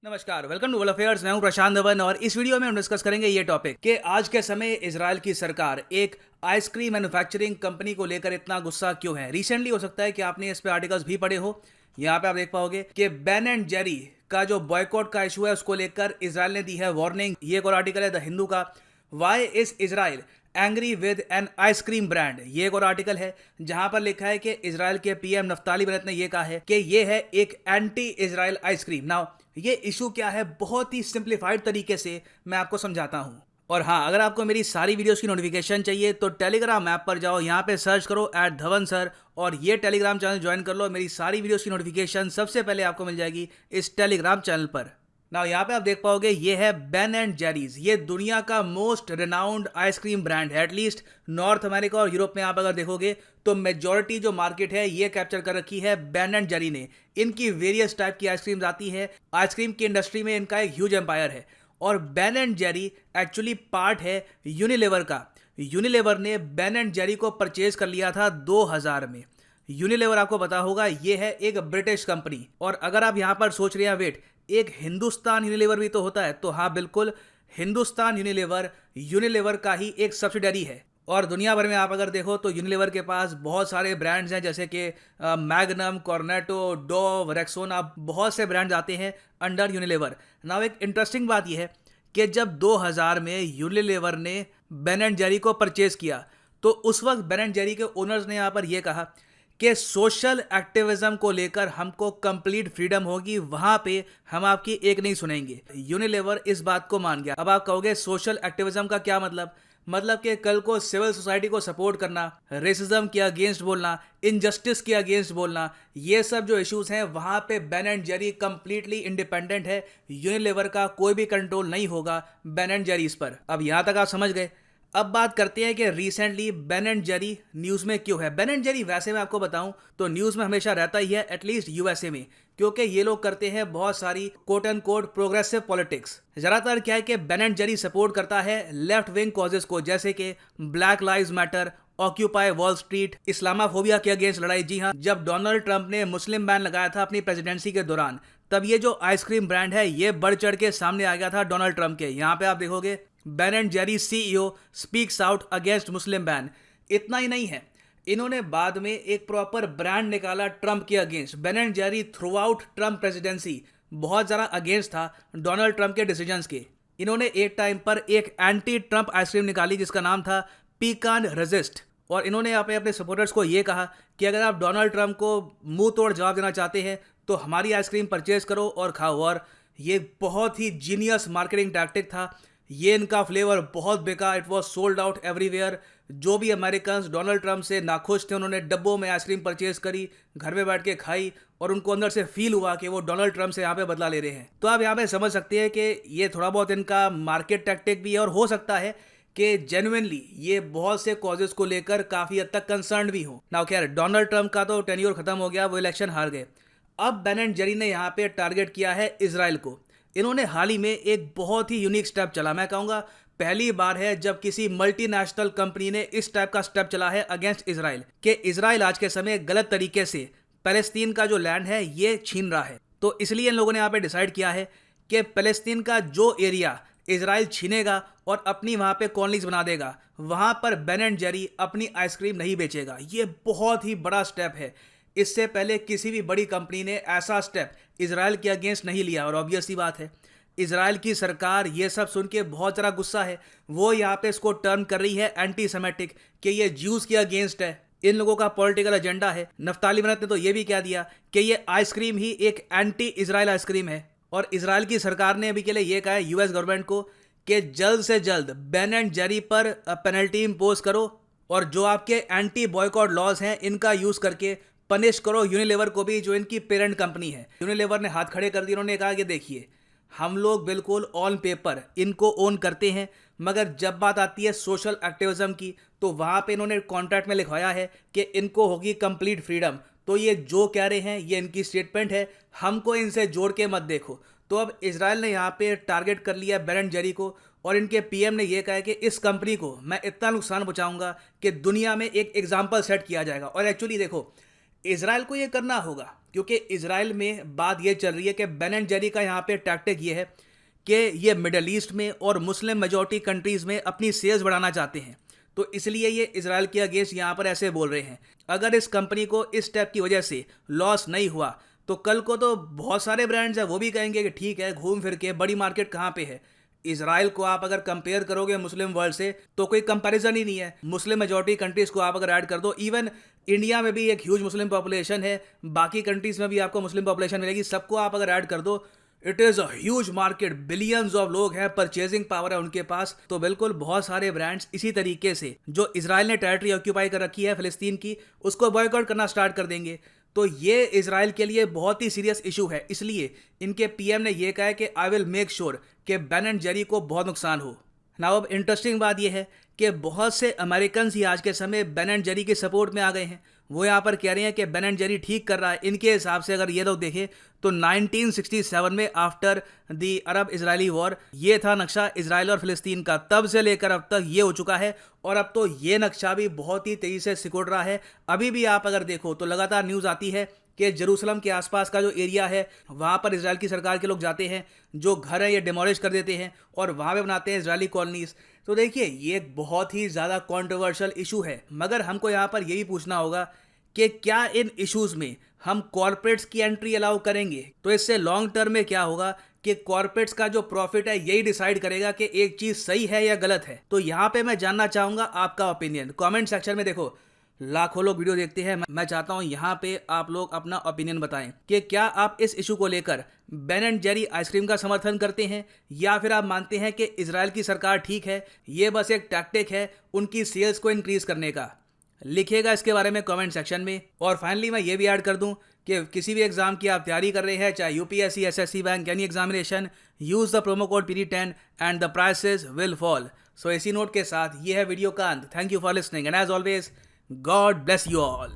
नमस्कार, welcome to world affairs. मैं हूं प्रशांत धवन और इस वीडियो में हम डिस्कस करेंगे ये टॉपिक कि आज के समय इजराइल की सरकार एक आइसक्रीम मैन्युफैक्चरिंग कंपनी को लेकर इतना गुस्सा क्यों है। रिसेंटली हो सकता है कि आपने इस पे आर्टिकल्स भी पढ़े हो। यहाँ पे आप देख पाओगे कि बेन एंड जेरी का जो बॉयकॉट का इशू है उसको लेकर इजराइल ने दी है वार्निंग। ये एक और आर्टिकल है द हिंदू का, why is Israel angry with an ice cream brand. ये एक और आर्टिकल है जहां पर लिखा है कि इजराइल के पीएम नफ्ताली बेनेट ने यह कहा है कि ये है एक एंटी इजराइल आइसक्रीम। नाउ ये इशू क्या है, बहुत ही सिंप्लीफाइड तरीके से मैं आपको समझाता हूं। और हाँ, अगर आपको मेरी सारी वीडियोस की नोटिफिकेशन चाहिए तो टेलीग्राम ऐप पर जाओ, यहाँ पे सर्च करो @धवन सर और ये टेलीग्राम चैनल ज्वाइन कर लो। मेरी सारी वीडियोस की नोटिफिकेशन सबसे पहले आपको मिल जाएगी इस टेलीग्राम चैनल पर। ना यहाँ पे आप देख पाओगे ये है बेन एंड जेरीज। ये दुनिया का मोस्ट रिनाउंड आइसक्रीम ब्रांड है। एटलीस्ट नॉर्थ अमेरिका और यूरोप में आप अगर देखोगे तो मेजॉरिटी जो मार्केट है ये कैप्चर कर रखी है बेन एंड जेरी ने। इनकी वेरियस टाइप की आइसक्रीम्स आती है। आइसक्रीम की इंडस्ट्री में इनका एक ह्यूज एम्पायर है और Ben and Jerry actually part है यूनिलीवर का। यूनिलीवर ने बेन एंड जेरी को परचेज कर लिया था 2000 में। यूनिलीवर आपको पता होगा ये है एक ब्रिटिश कंपनी। और अगर आप यहाँ पर सोच रहे हैं वेट, एक हिंदुस्तान यूनिलीवर भी तो होता है, तो हाँ बिल्कुल, हिंदुस्तान यूनिलीवर यूनिलीवर का ही एक सब्सिडरी है। और दुनिया भर में आप अगर देखो तो यूनिलीवर के पास बहुत सारे ब्रांड्स हैं, जैसे कि मैग्नम, कॉर्नेटो, डोव, रेक्सोना, बहुत से ब्रांड्स आते हैं अंडर यूनिलीवर। नाउ एक इंटरेस्टिंग बात यह है कि जब 2000 में यूनिलीवर ने बेन एंड जेरी को परचेज किया तो उस वक्त बेन एंड जेरी के ओनर्स ने यहाँ पर यह कहा कि सोशल एक्टिविज्म को लेकर हमको कंप्लीट फ्रीडम होगी, वहां पे हम आपकी एक नहीं सुनेंगे। यूनिलीवर इस बात को मान गया। अब आप कहोगे सोशल एक्टिविज्म का क्या मतलब कि कल को सिविल सोसाइटी को सपोर्ट करना, रेसिज्म के अगेंस्ट बोलना, इनजस्टिस के अगेंस्ट बोलना, ये सब जो इश्यूज हैं वहां पे Ben and Jerry completely independent है। यूनिलीवर का कोई भी कंट्रोल नहीं होगा बेन एंड जेरीज पर। अब यहां तक आप समझ गए। अब बात करते हैं कि recently Ben and Jerry news में क्यों है। बेन एंड जेरी वैसे मैं आपको बताऊं तो न्यूज में हमेशा रहता ही है, एटलीस्ट यूएसए में, क्योंकि ये लोग करते हैं बहुत सारी quote end quote progressive politics. ज्यादातर क्या है कि बेन एंड जेरी सपोर्ट करता है लेफ्ट विंग कॉजेस को, जैसे कि Black Lives Matter, Occupy Wall Street, Islamophobia के अगेंस्ट लड़ाई। जी हाँ, जब डोनाल्ड ट्रंप ने मुस्लिम बैन लगाया था अपनी प्रेसिडेंसी के दौरान, तब ये जो आइसक्रीम ब्रांड है ये बढ़ चढ़ के सामने आ गया था डोनाल्ड ट्रंप के। यहाँ पे आप देखोगे Ben and Jerry CEO speaks out against Muslim ban. इतना ही नहीं है, इन्होंने बाद में एक प्रॉपर ब्रांड निकाला ट्रंप के against. Ben and Jerry through out Trump presidency बहुत ज़्यादा अगेंस्ट था डोनाल्ड ट्रंप के डिसीजंस के। इन्होंने एक टाइम पर एक एंटी ट्रंप आइसक्रीम निकाली जिसका नाम था पीकान रेजिस्ट। और इन्होंने यहाँ पे अपने सपोर्टर्स को ये कहा कि अगर आप डोनाल्ड ट्रंप को मुंह तोड़ जवाब देना चाहते हैं तो हमारी आइसक्रीम परचेज करो और खाओ। और ये बहुत ही जीनियस मार्केटिंग टैक्टिक था। ये इनका फ्लेवर बहुत बिका, it was sold out everywhere. जो भी अमेरिकन्स डोनाल्ड ट्रंप से नाखुश थे उन्होंने डब्बों में आइसक्रीम परचेज करी, घर में बैठ के खाई और उनको अंदर से फील हुआ कि वो डोनाल्ड ट्रंप से यहाँ पे बदला ले रहे हैं। तो आप यहाँ पे समझ सकते हैं कि ये थोड़ा बहुत इनका मार्केट टैक्टिक भी है और हो सकता है कि जेन्युइनली ये बहुत से कॉजेस को लेकर काफ़ी हद तक कंसर्न भी हो। नाउ खैर, डोनाल्ड ट्रंप का तो टेन्योर खत्म हो गया, वो इलेक्शन हार गए। अब बेन एंड जेरी ने यहाँ पे टारगेट किया है इजराइल को। इन्होंने हाल ही में एक बहुत ही यूनिक स्टेप चला, मैं कहूँगा पहली बार है जब किसी मल्टीनेशनल कंपनी ने इस टाइप का स्टेप चला है अगेंस्ट इजराइल, कि इजराइल आज के समय गलत तरीके से पैलेस्तीन का जो लैंड है ये छीन रहा है। तो इसलिए इन लोगों ने यहाँ पे डिसाइड किया है कि पैलेस्तीन का जो एरिया इजराइल छीनेगा और अपनी वहाँ पे कॉलोनीज बना देगा, वहाँ पर बेन एंड जेरी अपनी आइसक्रीम नहीं बेचेगा। ये बहुत ही बड़ा स्टेप है। इससे पहले किसी भी बड़ी कंपनी ने ऐसा स्टेप इजराइल के अगेंस्ट नहीं लिया। और ऑब्वियस सी बात है, इजराइल की सरकार ये सब सुन के बहुत ज़्यादा गुस्सा है। वो यहाँ पे इसको टर्न कर रही है एंटी सेमेटिक, कि ये ज्यूज़ के अगेंस्ट है, इन लोगों का पॉलिटिकल एजेंडा है। नफ्ताली बेनेट ने तो ये भी कह दिया कि ये आइसक्रीम ही एक एंटी इजराइल आइसक्रीम है। और इजराइल की सरकार ने अभी के लिए ये कहा है यूएस गवर्नमेंट को कि जल्द से जल्द बेन एंड जेरी पर पेनल्टी इम्पोज करो और जो आपके एंटी बॉयकॉट लॉज हैं इनका यूज़ करके पनिश करो यूनिलीवर को भी, जो इनकी पेरेंट कंपनी है। यूनिलीवर ने हाथ खड़े कर दिए। उन्होंने कहा कि देखिए, हम लोग बिल्कुल ऑन पेपर इनको ओन करते हैं, मगर जब बात आती है सोशल एक्टिविज्म की तो वहाँ पे इन्होंने कॉन्ट्रैक्ट में लिखवाया है कि इनको होगी कंप्लीट फ्रीडम। तो ये जो कह रहे हैं ये इनकी स्टेटमेंट है, हमको इनसे जोड़ के मत देखो। तो अब इजराइल ने यहाँ पे टारगेट कर लिया बेन एंड जेरी को और इनके पीएम ने यह कहा है कि इस कंपनी को मैं इतना नुकसान पहुँचाऊंगा कि दुनिया में एक एग्जाम्पल सेट किया जाएगा। और एक्चुअली देखो, इजराइल को ये करना होगा क्योंकि इसराइल में बात ये चल रही है कि बेन एंड जेरी का यहाँ पे टैक्टिक ये है कि ये मिडल ईस्ट में और मुस्लिम मेजॉरिटी कंट्रीज़ में अपनी सेल्स बढ़ाना चाहते हैं, तो इसलिए ये इसराइल के अगेंस्ट यहाँ पर ऐसे बोल रहे हैं। अगर इस कंपनी को इस स्टेप की वजह से लॉस नहीं हुआ तो कल को तो बहुत सारे ब्रांड्स हैं वो भी कहेंगे कि ठीक है, घूम फिर के बड़ी मार्केट कहाँ पे है। इसराइल को आप अगर कंपेयर करोगे मुस्लिम वर्ल्ड से तो कोई कंपैरिजन ही नहीं है। मुस्लिम मेजॉरिटी कंट्रीज़ को आप अगर ऐड कर दो, इवन इंडिया में भी एक ह्यूज मुस्लिम पॉपुलेशन है, बाकी कंट्रीज़ में भी आपको मुस्लिम पॉपुलेशन मिलेगी, सबको आप अगर ऐड कर दो, it is a huge market, billions of लोग हैं, परचेजिंग पावर है उनके पास। तो बिल्कुल बहुत सारे ब्रांड्स इसी तरीके से जो इसराइल ने टेरिटरी ऑक्यूपाई कर रखी है फिलिस्तीन की, उसको बॉयकॉट करना स्टार्ट कर देंगे। तो ये इसराइल के लिए बहुत ही सीरियस इशू है, इसलिए इनके पीएम ने ये कहा है कि आई विल मेक श्योर कि बेन एंड जेरी को बहुत नुकसान हो। नाउ अब इंटरेस्टिंग बात यह है कि बहुत से अमेरिकन ही आज के समय बेन एंड जेरी के सपोर्ट में आ गए हैं। वो यहाँ पर कह रहे हैं कि बेन एंड जेरी ठीक कर रहा है। इनके हिसाब से अगर ये लोग देखें तो 1967 में after the Arab Israeli war ये था नक्शा इसराइल और फिलिस्तीन का, तब से लेकर अब तक ये हो चुका है और अब तो ये नक्शा भी बहुत ही तेज़ी से सिकुड़ रहा है। अभी भी आप अगर देखो तो लगातार न्यूज़ आती है कि जेरूसलम के आसपास का जो एरिया है वहाँ पर इजराइल की सरकार के लोग जाते हैं, जो घर है ये डिमोलिश कर देते हैं और वहाँ पे बनाते हैं इजरायली कॉलोनीज। तो देखिए ये एक बहुत ही ज़्यादा कॉन्ट्रोवर्शियल इशू है, मगर हमको यहाँ पर यही पूछना होगा कि क्या इन इश्यूज़ में हम कॉर्पोरेट्स की एंट्री अलाउ करेंगे? तो इससे लॉन्ग टर्म में क्या होगा कि कॉर्पोरेट्स का जो प्रॉफिट है यही डिसाइड करेगा कि एक चीज़ सही है या गलत है। तो यहाँ पे मैं जानना चाहूँगा आपका ओपिनियन कमेंट सेक्शन में। देखो लाखों लोग वीडियो देखते हैं, मैं चाहता हूं यहाँ पे आप लोग अपना ओपिनियन बताएं कि क्या आप इस इशू को लेकर बेन एंड जेरी आइसक्रीम का समर्थन करते हैं या फिर आप मानते हैं कि इजराइल की सरकार ठीक है, ये बस एक टैक्टिक है उनकी सेल्स को इंक्रीज करने का। लिखिएगा इसके बारे में कमेंट सेक्शन में। और फाइनली मैं ये भी ऐड कर दूं कि किसी भी एग्जाम की आप तैयारी कर रहे हैं, चाहे UPSC, SSC, bank, any examination, use the promo code PD10 and the prices will fall. So इसी नोट के साथ ये है वीडियो का अंत। Thank you for listening and as always God bless you all.